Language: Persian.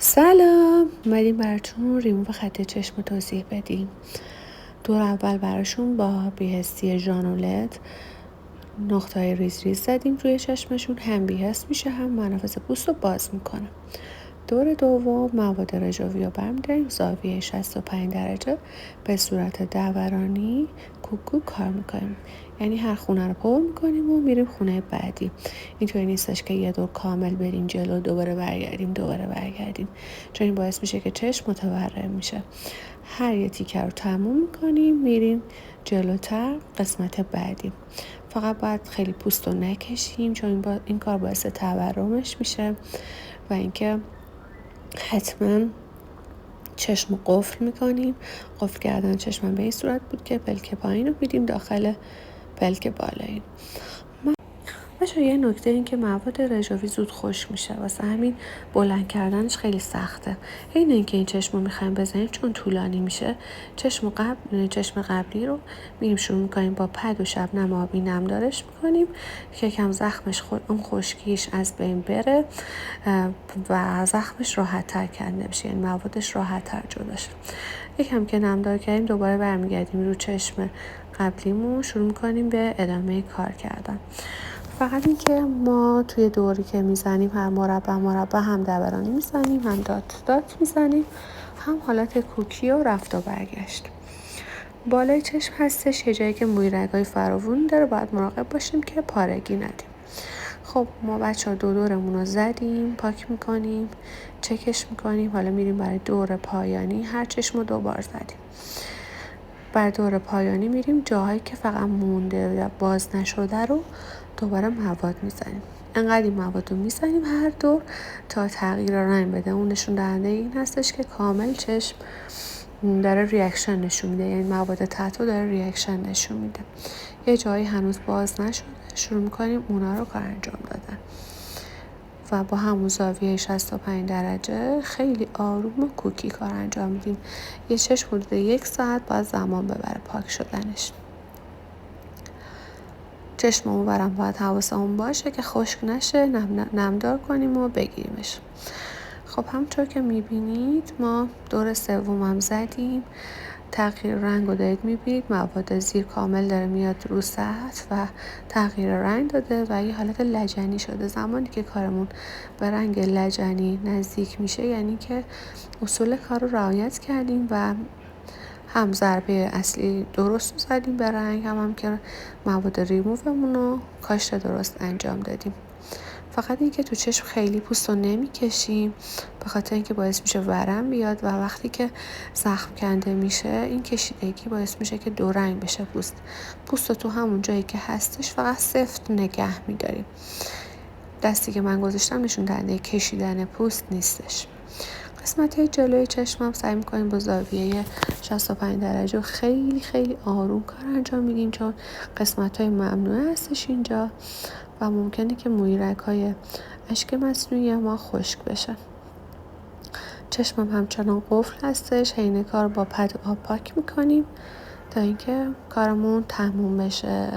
سلام، اومدیم براتون ریموو خط چشم توضیح بدیم. دور اول براشون با بیهستی ژانولت نقطه‌های ریز ریز زدیم روی چشمشون، هم بیهست میشه هم منافذ پوست رو باز میکنه. دور دوم مواد رژاوی رو برمی‌داریم زاویه 65 درجه به صورت دورانی کوکو کار میکنیم، یعنی هر خونه رو پر میکنیم و میریم خونه بعدی. اینطوری نیستش که یه دور کامل بریم جلو دوباره برگردیم، چون این باعث میشه که چشم متورم میشه. هر یه تیکه رو تموم میکنیم میریم جلوتر قسمت بعدی. فقط باید خیلی پوست رو نکشیم، چون این کار باعث تورمش میشه. و اینکه حتما چشم قفل میکنیم. قفل کردن چشم به این صورت بود که پلک پایین رو بیدیم داخل پلک بالایی. باشه، یه نکته این که مواد رژاوی زود خشک میشه، واسه همین بلند کردنش خیلی سخته. این اینکه این چشم رو میخوایم بزنیم چون طولانی میشه، چشم قبلی رو میریم شروع میکنیم با پد و شبنم آبی نمدارش میکنیم که کم زخمش اون خشکیش از بین بره و زخمش راحت تر کنده بشه، یعنی موادش راحت تر جدا شه. یکم که نمدار کردیم دوباره برمیگردیم رو چشم قبلیمون، شروع میکنیم به ادامه کار کردن. فقط این که ما توی دوری که میزنیم هر مربع هم دورانی میزنیم، هم دات میزنیم، هم حالت کوکی و رفت و برگشت. بالای چشم هستش یه جایی که موی رگای فراوون داره، باید مراقب باشیم که پارگی ندیم. خب ما بچه‌ها دورمون رو زدیم، پاک میکنیم، چکش میکنیم. حالا میریم برای دور پایانی. هر چشم رو 2 بار زدیم. بر دور پایانی میریم جاهایی که فقط مونده یا باز نشده رو دوباره مواد میزنیم. انقدر این مواد رو میزنیم هر دور تا تغییر رنگ بده. اون نشون دهنده این هستش که کامل چشم داره ریاکشن نشون میده، یعنی مواد تتو داره ریاکشن نشون میده. یه جایی هنوز باز نشده، شروع میکنیم اونا رو کار انجام دادن و با همون زاویه 65 درجه خیلی آروم و کوکی کار انجام میدیم. یه چشم حدود 1 ساعت باید زمان ببره پاک شدنش. چشممون برم باید حواسمون باشه که خشک نشه، نمدار کنیم و بگیریمش. خب همونطور که میبینید ما دور سومم زدیم، تغییر رنگ رو دارید میبینید، مواد زیر کامل داره میاد رو سطح و تغییر رنگ داده و یه حالت لجنی شده. زمانی که کارمون به رنگ لجنی نزدیک میشه یعنی که اصول کار رو رعایت کردیم و هم ضربه اصلی درست زدیم به رنگ، هم که مواد ریموومون رو کاشت درست انجام دادیم. فقط این که تو چشم خیلی پوست رو نمیکشیم به خاطر اینکه باعث میشه ورم بیاد و وقتی که زخم کنده میشه این کشیدگی باعث میشه که 2 رنگ بشه پوست رو تو همون جایی که هستش فقط سفت نگه میداریم. دستی که من گذاشتم نشون دهنده کشیدن پوست نیستش. قسمت جلوی چشمم سعی میکنیم با زاویه 65 درجه خیلی خیلی آروم کار انجام میدیم، چون قسمت های ممنوعه هستش اینجا و ممکنه که موی رگ‌های اشک مصنوعی ما خشک بشه. چشمم همچنان قفل هستش، حین کار با پد آب پاک میکنیم تا اینکه کارمون تموم بشه.